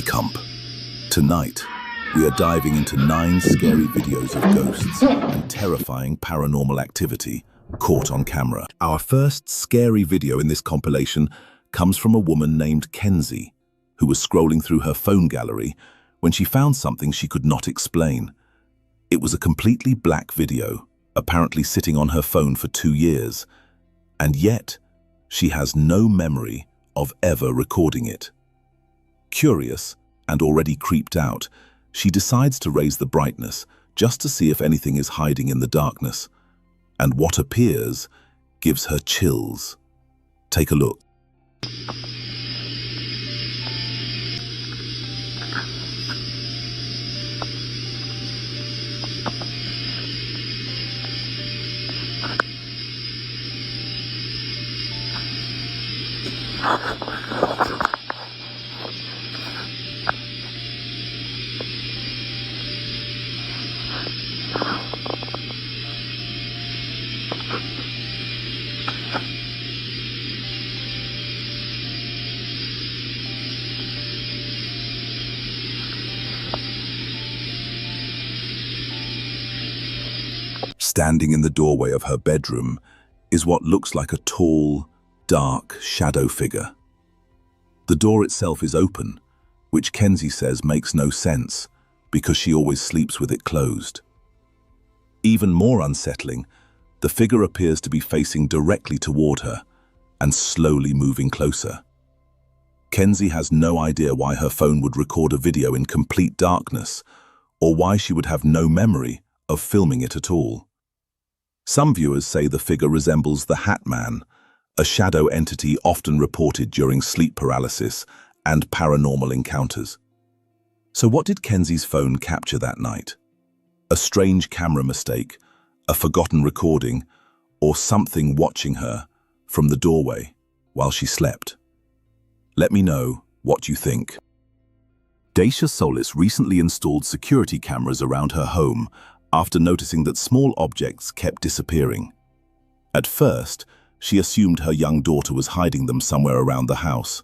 Camp. Tonight, we are diving into 9 scary videos of ghosts and terrifying paranormal activity caught on camera. Our first scary video in this compilation comes from a woman named Kenzie, who was scrolling through her phone gallery when she found something she could not explain. It was a completely black video, apparently sitting on her phone for 2 years, and yet she has no memory of ever recording it. Curious and already creeped out, she decides to raise the brightness just to see if anything is hiding in the darkness, and what appears gives her chills. Take a look. Standing in the doorway of her bedroom is what looks like a tall, dark shadow figure. The door itself is open, which Kenzie says makes no sense because she always sleeps with it closed. Even more unsettling, the figure appears to be facing directly toward her and slowly moving closer. Kenzie has no idea why her phone would record a video in complete darkness or why she would have no memory of filming it at all. Some viewers say the figure resembles the Hat Man, a shadow entity often reported during sleep paralysis and paranormal encounters. So what did Kenzie's phone capture that night? A strange camera mistake, a forgotten recording, or something watching her from the doorway while she slept? Let me know what you think. Dacia Solis recently installed security cameras around her home after noticing that small objects kept disappearing. At first, she assumed her young daughter was hiding them somewhere around the house.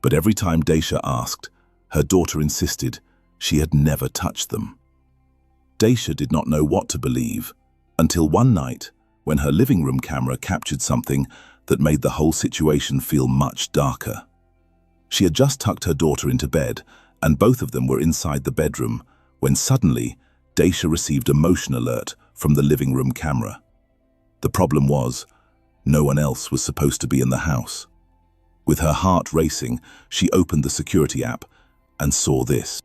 But every time Dacia asked, her daughter insisted she had never touched them. Dacia did not know what to believe until one night when her living room camera captured something that made the whole situation feel much darker. She had just tucked her daughter into bed, and both of them were inside the bedroom, when suddenly Dacia received a motion alert from the living room camera. The problem was, no one else was supposed to be in the house. With her heart racing, she opened the security app and saw this.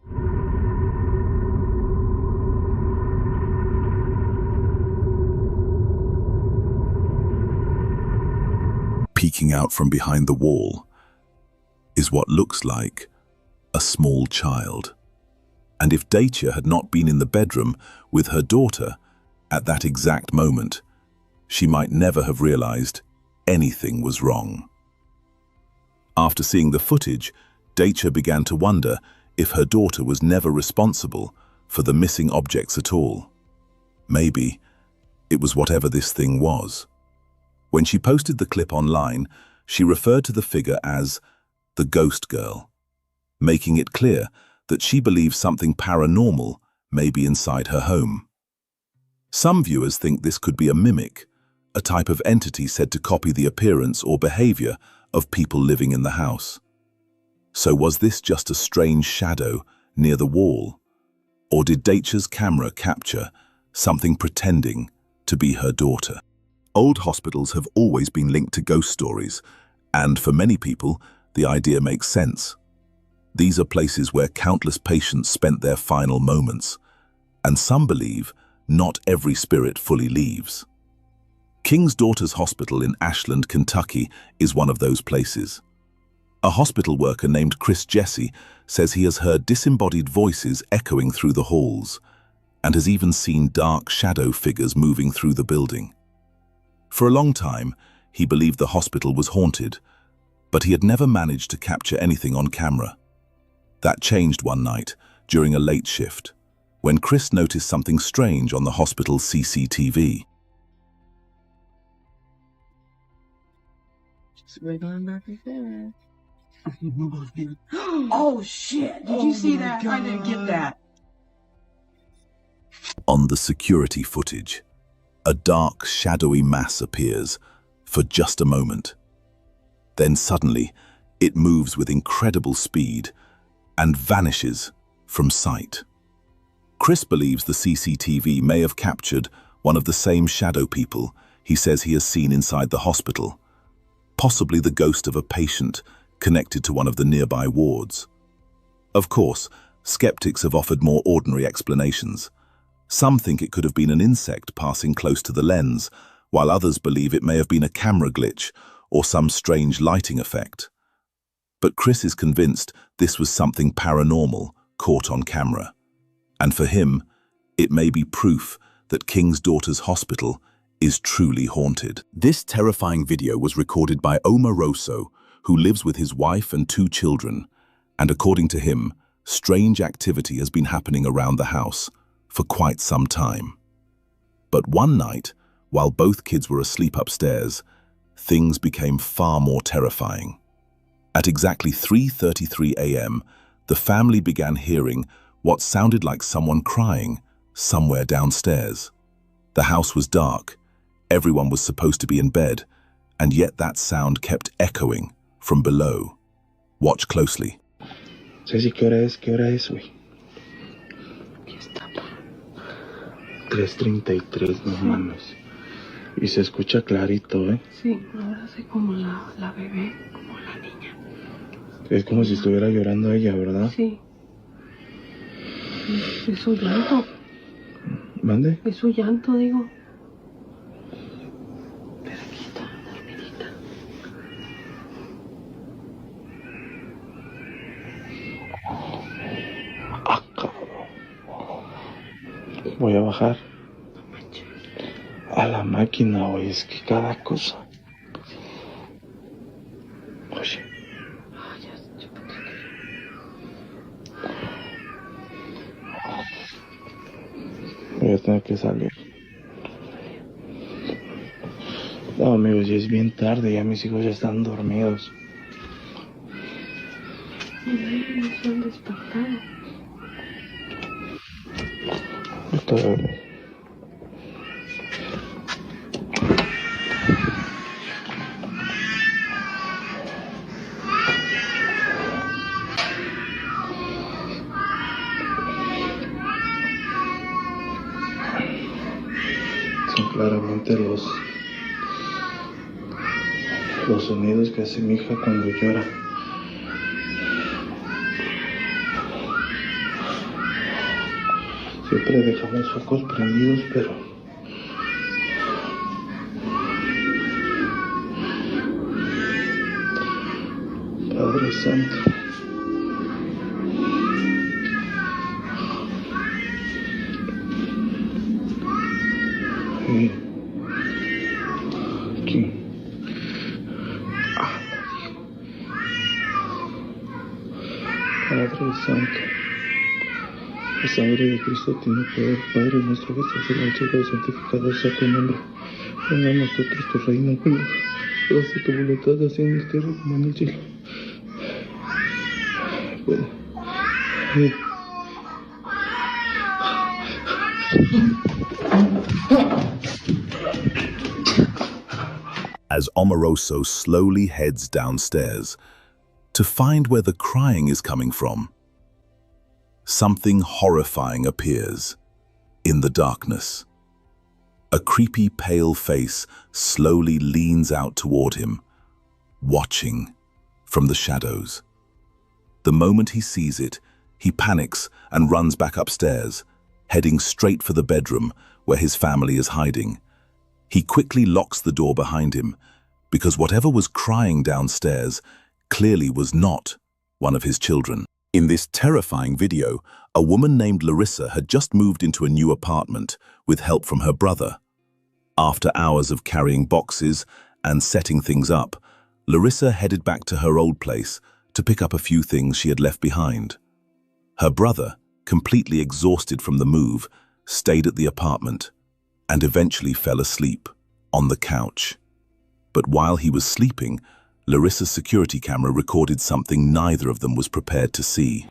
Peeking out from behind the wall is what looks like a small child. And if Dacia had not been in the bedroom with her daughter at that exact moment, she might never have realized anything was wrong. After seeing the footage, Dacia began to wonder if her daughter was never responsible for the missing objects at all. Maybe it was whatever this thing was. When she posted the clip online, she referred to the figure as the Ghost Girl, making it clear that she believes something paranormal may be inside her home. Some viewers think this could be a mimic, a type of entity said to copy the appearance or behavior of people living in the house. So was this just a strange shadow near the wall? Or did Dacia's camera capture something pretending to be her daughter? Old hospitals have always been linked to ghost stories, and for many people, the idea makes sense. These are places where countless patients spent their final moments, and some believe not every spirit fully leaves. King's Daughters Hospital in Ashland, Kentucky is one of those places. A hospital worker named Chris Jesse says he has heard disembodied voices echoing through the halls, and has even seen dark shadow figures moving through the building. For a long time, he believed the hospital was haunted, but he had never managed to capture anything on camera. That changed one night during a late shift, when Chris noticed something strange on the hospital's CCTV. Just wiggling back and forth. Oh shit, did you see that? God. I didn't get that. On the security footage, a dark, shadowy mass appears for just a moment. Then suddenly, it moves with incredible speed and vanishes from sight. Chris believes the CCTV may have captured one of the same shadow people he says he has seen inside the hospital, possibly the ghost of a patient connected to one of the nearby wards. Of course, skeptics have offered more ordinary explanations. Some think it could have been an insect passing close to the lens, while others believe it may have been a camera glitch or some strange lighting effect. But Chris is convinced this was something paranormal caught on camera. And for him, it may be proof that King's Daughters Hospital is truly haunted. This terrifying video was recorded by Omar Rosso, who lives with his wife and 2 children, and according to him, strange activity has been happening around the house for quite some time. But one night, while both kids were asleep upstairs, things became far more terrifying. At exactly 3:33 a.m., the family began hearing what sounded like someone crying somewhere downstairs. The house was dark, everyone was supposed to be in bed, and yet that sound kept echoing from below. Watch closely. Ceci, ¿qué hora es? ¿Qué hora es, güey? Aquí está. 3:33, no mames. Y se escucha clarito, ¿eh? Sí, ahora sé como la bebé, como la niña. Es como si estuviera llorando ella, ¿verdad? Sí. Es su llanto. ¿Mande? Es su llanto, digo. Pero aquí está, dormidita. Ah, cabrón. Voy a bajar. No manches. A la máquina, güey. Es que cada cosa. Oye. Ah, ya, yo pensé que... Voy a tener que salir. No, amigos, ya es bien tarde. Ya mis hijos ya están dormidos. No se han despertado. Son claramente los sonidos que hace mi hija cuando llora. Siempre dejamos focos prendidos, pero Padre Santo. Aquí. Padre Santo. La sangre de Cristo tiene poder. Padre nuestro que estás en el cielo, santificado sea tu nombre. Venga a nosotros tu reino, venga. Hágase tu voluntad, así en la tierra como en el cielo. As Omaroso slowly heads downstairs to find where the crying is coming from, something horrifying appears in the darkness. A creepy pale face slowly leans out toward him, watching from the shadows. The moment he sees it, he panics and runs back upstairs, heading straight for the bedroom where his family is hiding. He quickly locks the door behind him, because whatever was crying downstairs clearly was not one of his children. In this terrifying video, a woman named Larissa had just moved into a new apartment with help from her brother. After hours of carrying boxes and setting things up, Larissa headed back to her old place to pick up a few things she had left behind. Her brother, completely exhausted from the move, stayed at the apartment and eventually fell asleep on the couch. But while he was sleeping, Larissa's security camera recorded something neither of them was prepared to see.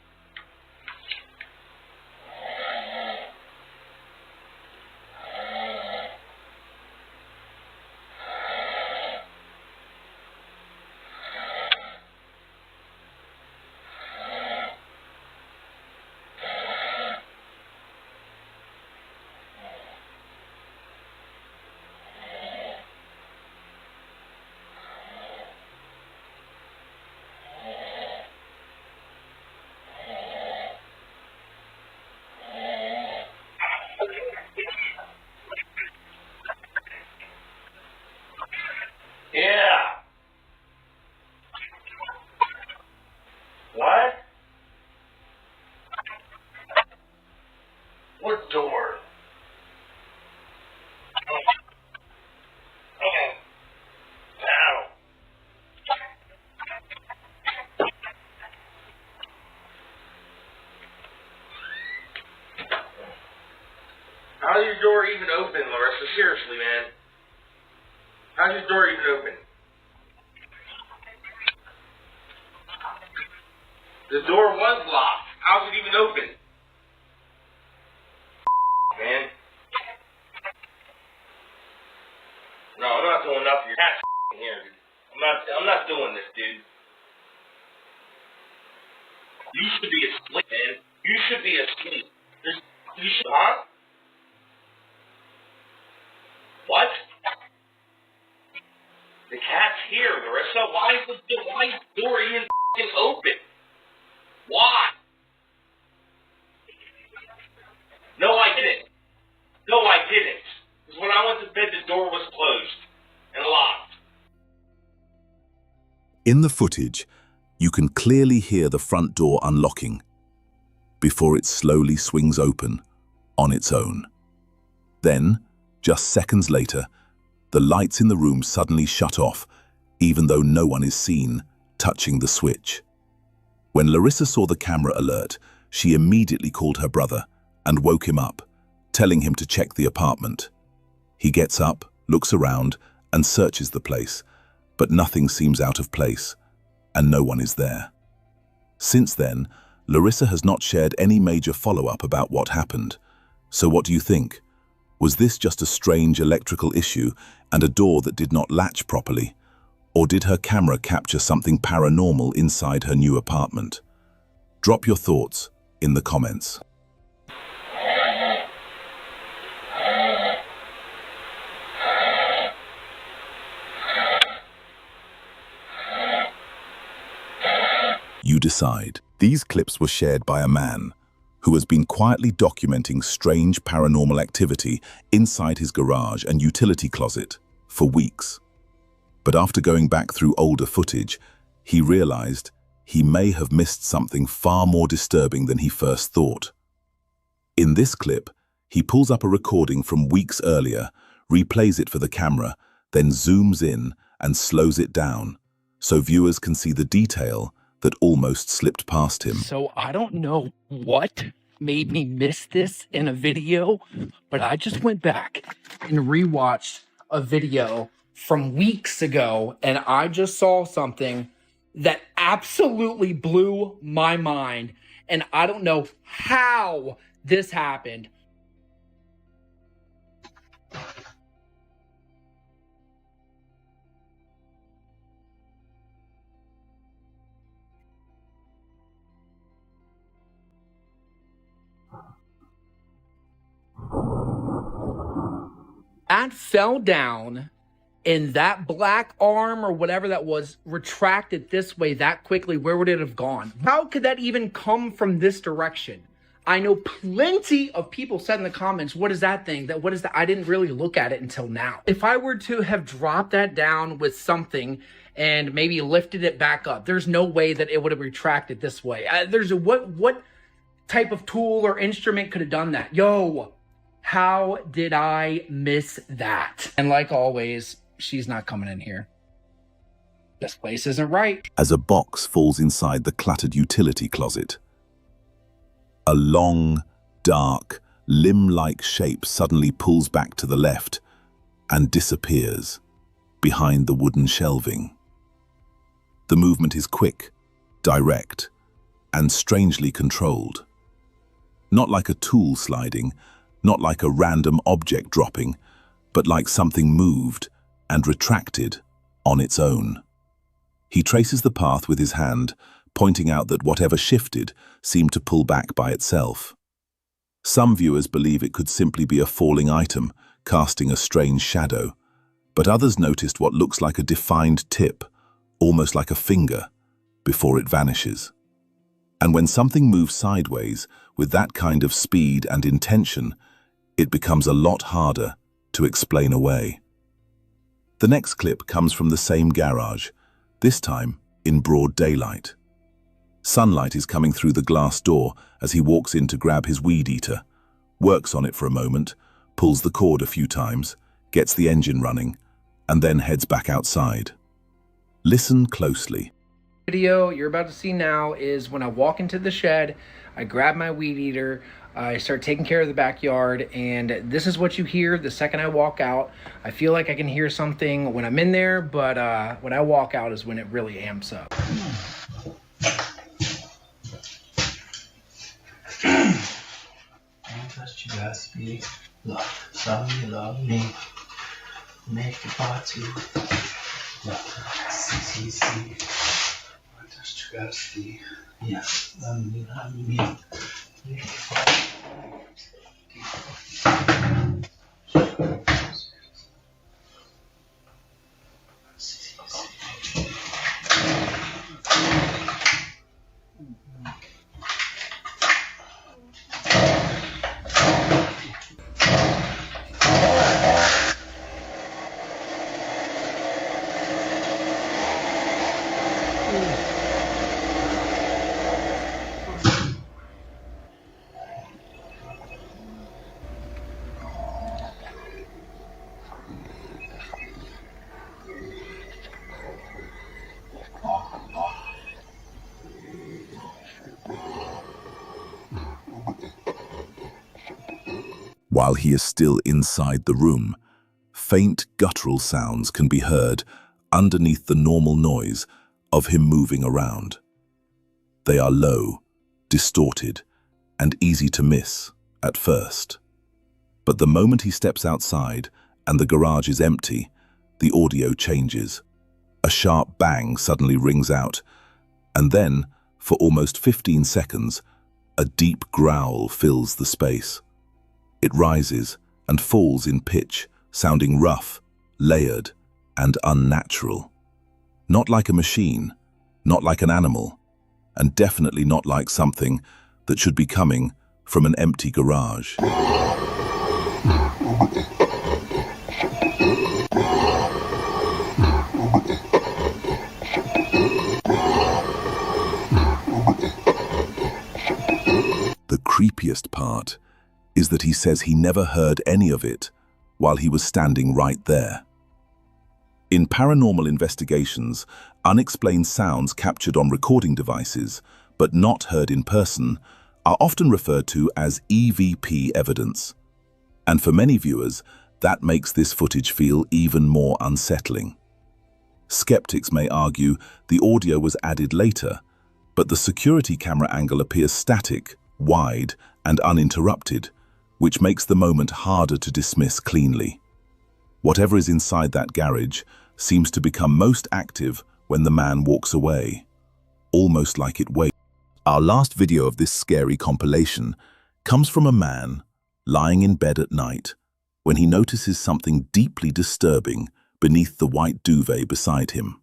Yeah. What? What door? Ow. How's your door even open, Larissa? Seriously, man. How's your door even open? The door was locked. How's it even open? Man. No, I'm not doing enough for your cat here, dude. I'm not doing this, dude. You should be asleep, man. You should be asleep. You should, huh? What? The cat's here, Larissa. Why is the door even open? Why? No, I didn't. No, I didn't. Because when I went to bed, the door was closed and locked. In the footage, you can clearly hear the front door unlocking before it slowly swings open on its own. Then, just seconds later, the lights in the room suddenly shut off, even though no one is seen touching the switch. When Larissa saw the camera alert, she immediately called her brother and woke him up, telling him to check the apartment. He gets up, looks around, and searches the place, but nothing seems out of place, and no one is there. Since then, Larissa has not shared any major follow-up about what happened. So what do you think? Was this just a strange electrical issue and a door that did not latch properly? Or did her camera capture something paranormal inside her new apartment? Drop your thoughts in the comments. You decide. These clips were shared by a man who has been quietly documenting strange paranormal activity inside his garage and utility closet for weeks. But after going back through older footage, he realized he may have missed something far more disturbing than he first thought. In this clip, he pulls up a recording from weeks earlier, replays it for the camera, then zooms in and slows it down so viewers can see the detail that almost slipped past him. So I don't know what made me miss this in a video, but I just went back and rewatched a video from weeks ago, and I just saw something that absolutely blew my mind, and I don't know how this happened. That fell down, and that black arm or whatever that was retracted this way that quickly. Where would it have gone? How could that even come from this direction? I know plenty of people said in the comments, what is that thing? What is that? I didn't really look at it until now. If I were to have dropped that down with something and maybe lifted it back up, there's no way that it would have retracted this way. What type of tool or instrument could have done that? Yo, how did I miss that? And like always, she's not coming in here. This place isn't right. As a box falls inside the cluttered utility closet, a long, dark, limb-like shape suddenly pulls back to the left and disappears behind the wooden shelving. The movement is quick, direct, and strangely controlled. Not like a tool sliding, not like a random object dropping, but like something moved and retracted on its own. He traces the path with his hand, pointing out that whatever shifted seemed to pull back by itself. Some viewers believe it could simply be a falling item, casting a strange shadow, but others noticed what looks like a defined tip, almost like a finger, before it vanishes. And when something moves sideways with that kind of speed and intention, it becomes a lot harder to explain away. The next clip comes from the same garage, this time in broad daylight. Sunlight is coming through the glass door as he walks in to grab his weed eater, works on it for a moment, pulls the cord a few times, gets the engine running, and then heads back outside. Listen closely. Video you're about to see now is when I walk into the shed, I grab my weed eater, I start taking care of the backyard, and this is what you hear the second I walk out. I feel like I can hear something when I'm in there, but when I walk out is when it really amps up. Just you guys be love me, make the party, see. Just you guys be, yeah, love me, make the party. While he is still inside the room, faint guttural sounds can be heard underneath the normal noise of him moving around. They are low, distorted, and easy to miss at first. But the moment he steps outside and the garage is empty, the audio changes. A sharp bang suddenly rings out, and then, for almost 15 seconds, a deep growl fills the space. It rises and falls in pitch, sounding rough, layered, and unnatural. Not like a machine, not like an animal, and definitely not like something that should be coming from an empty garage. The creepiest part is that he says he never heard any of it while he was standing right there. In paranormal investigations, unexplained sounds captured on recording devices, but not heard in person, are often referred to as EVP evidence. And for many viewers, that makes this footage feel even more unsettling. Skeptics may argue the audio was added later, but the security camera angle appears static, wide, and uninterrupted, which makes the moment harder to dismiss cleanly. Whatever is inside that garage seems to become most active when the man walks away, almost like it waits. Our last video of this scary compilation comes from a man lying in bed at night when he notices something deeply disturbing beneath the white duvet beside him.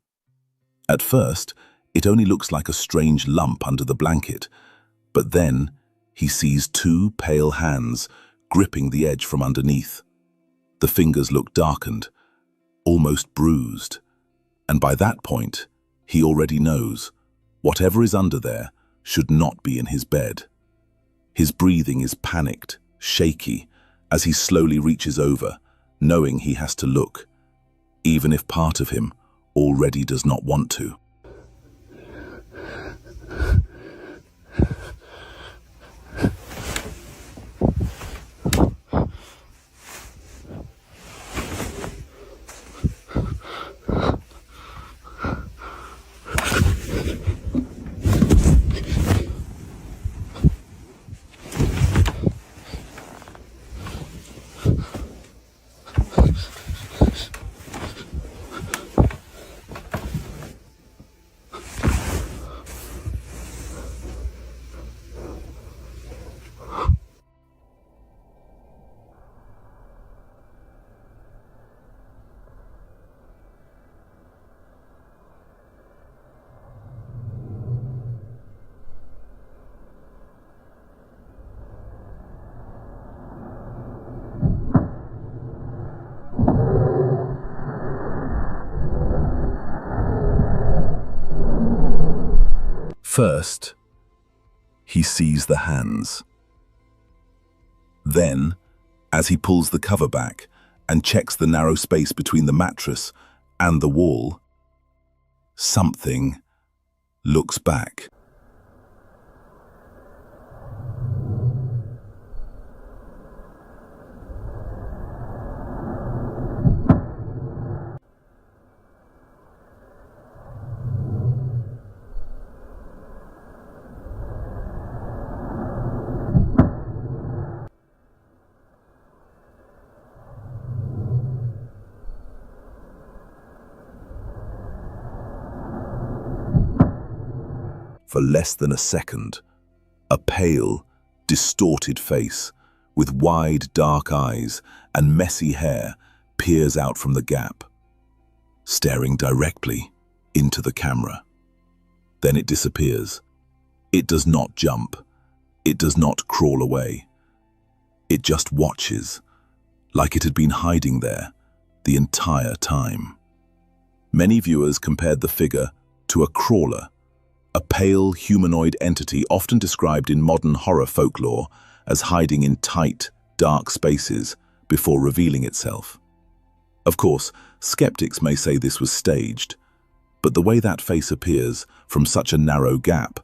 At first, it only looks like a strange lump under the blanket, but then he sees two pale hands gripping the edge from underneath. The fingers look darkened, almost bruised, and by that point, he already knows whatever is under there should not be in his bed. His breathing is panicked, shaky, as he slowly reaches over, knowing he has to look, even if part of him already does not want to. First, he sees the hands. Then, as he pulls the cover back and checks the narrow space between the mattress and the wall, something looks back. For less than a second, a pale, distorted face with wide, dark eyes and messy hair peers out from the gap, staring directly into the camera. Then it disappears. It does not jump. It does not crawl away. It just watches, like it had been hiding there the entire time. Many viewers compared the figure to a crawler, a pale humanoid entity often described in modern horror folklore as hiding in tight, dark spaces before revealing itself. Of course, skeptics may say this was staged, but the way that face appears from such a narrow gap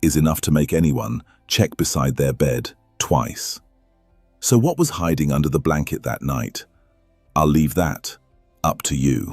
is enough to make anyone check beside their bed twice. So what was hiding under the blanket that night? I'll leave that up to you.